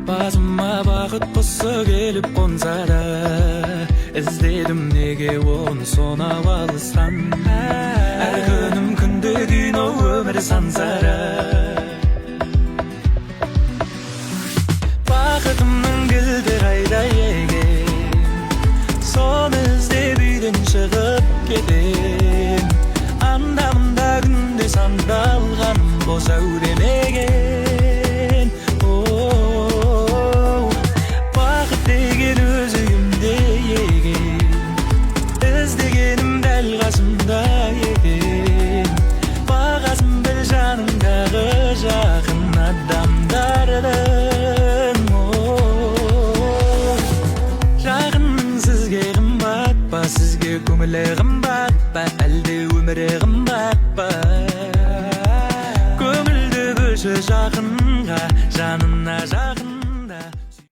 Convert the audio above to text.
Басыма бақыт құсы келіп қонса да, іздедім неге оны сонау алыстан. Әр күнім күнде кино, өмір сансара. Бақытымның кілті қайда екен, соны іздеп үйден шығып кетем. Анда-мында күнде сандалғаным болса өремеген. Бақыт деген өзі кімде екен, іздегенім дәл қасымда екен. Бағасын біл жаныңдағы жақын адамдардың. Жағының сізге қымбат па, сізге көңілі қымбат па, әлде өмірі қымбат